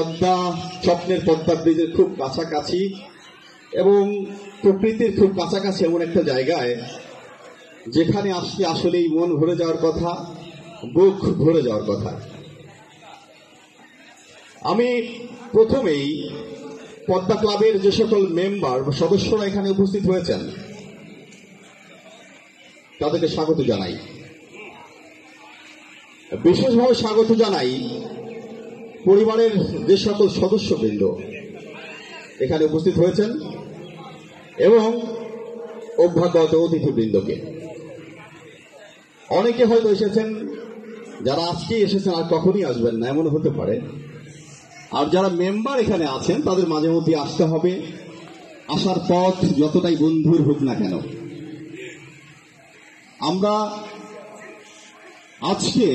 পদ্মা স্বপ্নের পদ্মা ব্রিজের খুব কাছাকাছি এবং প্রকৃতির খুব কাছাকাছি এমন একটা জায়গায় যেখানে আসলে আসলেই মন ভরে যাওয়ার কথা, বুক ভরে যাওয়ার কথা। আমি প্রথমেই পদ্মা ক্লাবের যে সকল মেম্বার বা সদস্যরা এখানে উপস্থিত হয়েছেন তাদেরকে স্বাগত জানাই। বিশেষভাবে স্বাগত জানাই পরিবারের যে সকল সদস্যবৃন্দ এখানে উপস্থিত হয়েছেন এবং অভ্যাগত অতিথিবৃন্দকে। অনেকে হয়তো এসেছেন, যারা আজকে এসেছেন আর কখনই আসবেন না এমন হতে পারে, আর যারা মেম্বার এখানে আছেন তাদের মাঝে মধ্যে আসতে হবে। আসার পথ যতটাই বন্ধুর হোক না কেন, আমরা আজকে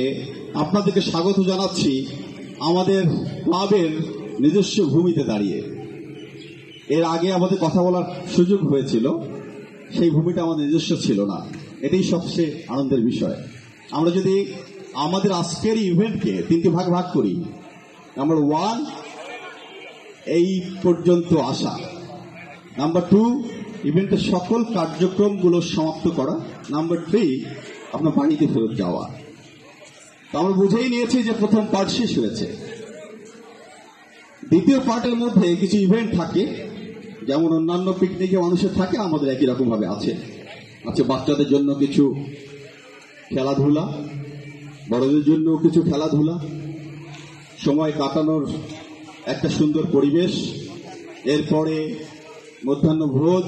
আপনাদেরকে স্বাগত জানাচ্ছি আমাদের ক্লাবের নিজস্ব ভূমিতে দাঁড়িয়ে। এর আগে আমাদের কথা বলার সুযোগ হয়েছিল, সেই ভূমিটা আমাদের নিজস্ব ছিল না। এটাই সবচেয়ে আনন্দের বিষয়। আমরা যদি আমাদের আজকের ইভেন্টকে তিনটি ভাগ করি, নাম্বার 1 এই পর্যন্ত আসা, নাম্বার 2 ইভেন্টের সকল কার্যক্রমগুলো সমাপ্ত করা, নাম্বার 3 আপনার বাড়িতে ফেরত যাওয়া। তো আমরা বুঝেই নিয়েছি যে প্রথম পার্ট শেষ হয়েছে। দ্বিতীয় পার্টের মধ্যে কিছু ইভেন্ট থাকে, যেমন অন্যান্য পিকনিকে মানুষের থাকে, আমাদের একই রকম ভাবে আছে। বাচ্চাদের জন্য কিছু খেলাধুলা, বড়দের জন্য কিছু খেলাধুলা, সময় কাটানোর একটা সুন্দর পরিবেশ, এরপরে মধ্যাহ্ন ভোজ,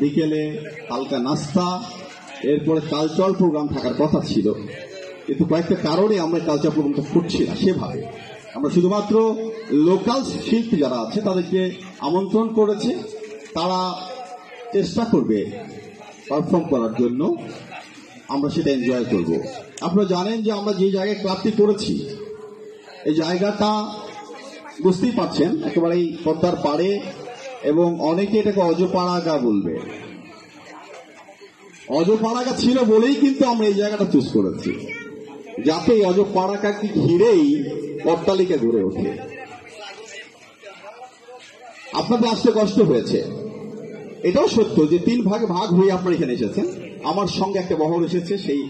বিকেলে হালকা নাস্তা, এরপরে কালচারাল প্রোগ্রাম থাকার কথা ছিল, কিন্তু কয়েকটা কারণে আমরা কালচারাল প্রোগ্রামটা করছি না সেভাবে। আমরা শুধুমাত্র লোকাল শিল্পী যারা আছে তাদেরকে আমন্ত্রণ করেছে, তারা চেষ্টা করবে পারফর্ম করার জন্য, আমরা সেটা এনজয় করব। আপনারা জানেন যে আমরা যে জায়গায় ক্লাবটি করেছি, এই জায়গাটা বুঝতেই পারছেন একেবারেই পদ্মার পাড়ে, এবং অনেকে এটাকে অজপাড়াগা বলবে। অজপাড়াগা ছিল বলেই কিন্তু আমরা এই জায়গাটা চুজ করেছি, যাতে এই অজপাড়াগাকে ঘিরেই অট্টালিকা গড়ে ওঠে। আপনাদের আসতে কষ্ট হয়েছে, এটাও সত্য যে 3 ভাগ হয়ে আপনারা এখানে এসেছেন। আমার সঙ্গে একটা বহর এসেছে সেই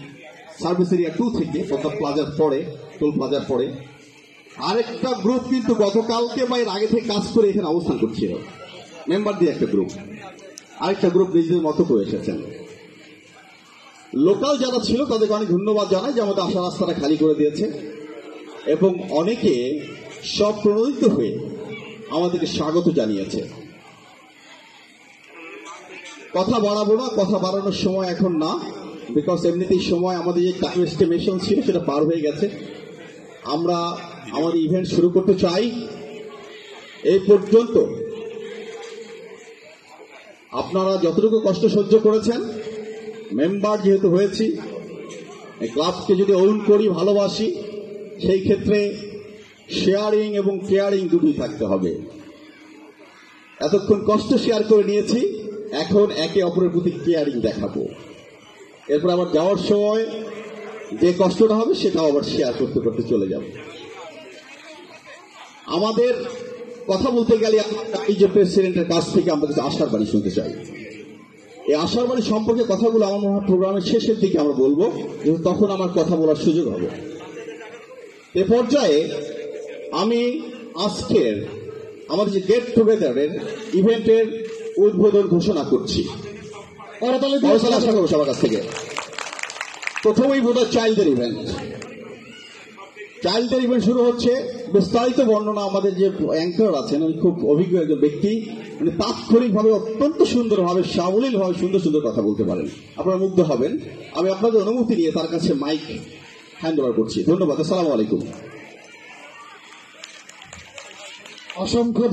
সার্ভিস এরিয়া 2 থেকে, পদ্মা প্লাজার পরে, টোল প্লাজার পরে। আরেকটা গ্রুপ কিন্তু গতকালকে বা এর আগে থেকে কাজ করে এখানে অবস্থান করছিল, মেম্বার দিয়ে একটা গ্রুপ। আরেকটা গ্রুপ নিজেদের মতো করে এসেছেন। লোকাল যারা ছিল তাদেরকে অনেক ধন্যবাদ জানাই যে আমাদের আসার রাস্তাটা খালি করে দিয়েছে, এবং অনেকে সব প্রণোদিত হয়ে আমাদেরকে স্বাগত জানিয়েছে। কথা বাড়াবো না, কথা বাড়ানোর সময় এখন না, বিকজ এমনিতেই সময় আমাদের যে টাইম এস্টিমেশন ছিল সেটা পার হয়ে গেছে। আমরা আমাদের ইভেন্ট শুরু করতে চাই। এই পর্যন্ত আপনারা যতটুকু কষ্ট সহ্য করেছেন, মেম্বার যেহেতু হয়েছি, এই ক্লাবকে যদি ওন করি, ভালোবাসি, সেই ক্ষেত্রে শেয়ারিং এবং কেয়ারিং দুটোই থাকতে হবে। এতক্ষণ কষ্ট শেয়ার করে নিয়েছি, এখন একে অপরের প্রতি কেয়ারিং দেখাবো। এরপর আবার যাওয়ার সময় যে কষ্টটা হবে সেটাও আবার শেয়ার করতে করতে চলে যাব। আমাদের কথা বলতে গেলে এই যে প্রেসিডেন্টের কাছ থেকে আমরা কিছু আশার বাণী শুনতে চাই। এই আশার বাণী সম্পর্কে কথাগুলো আমার মনে হয় প্রোগ্রামের শেষের দিকে আমরা বলবো, যেহেতু তখন আমার কথা বলার সুযোগ হবে। এ পর্যায়ে আমি আজকের আমাদের যে গেট টুগেদারের ইভেন্টের উদ্বোধন ঘোষণা করছি। আশা করবো সবার কাছ থেকে। প্রথমেই বোধহয় চাইল্ডের ইভেন্ট শুরু হচ্ছে। বিস্তারিত বর্ণনা আমাদের যে অ্যাঙ্কর আছেন, উনি খুব অভিজ্ঞ একজন ব্যক্তি, উনি তাৎক্ষণিকভাবে অত্যন্ত সুন্দরভাবে সাবলীলভাবে সুন্দর সুন্দর কথা বলতে পারেন, আপনারা মুগ্ধ হবেন। আমি আপনাদের অনুমতি নিয়ে তার কাছে মাইক হ্যান্ড ওভার করছি। ধন্যবাদ। আসসালামু আলাইকুম। অসংখ্য